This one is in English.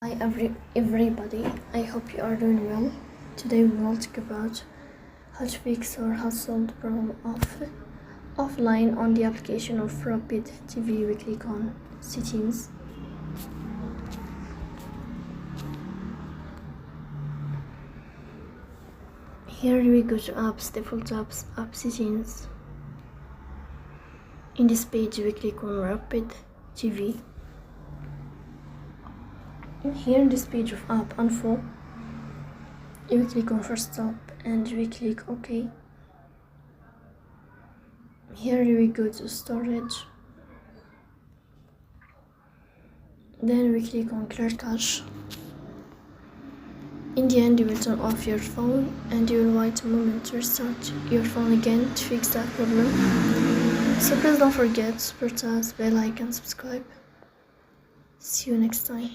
Hi everybody, I hope you are doing well. Today we will talk about how to fix or how to solve the problem of offline on the application of Rapid TV. We click on settings. Here we go to apps, default apps, app settings. In this page we click on Rapid TV. Here in this page of app info, we click on first stop and we click OK. Here we go to storage. Then we click on clear cache. In the end, you will turn off your phone and you will wait a moment to restart your phone again to fix that problem. So please don't forget to press bell icon, subscribe. See you next time.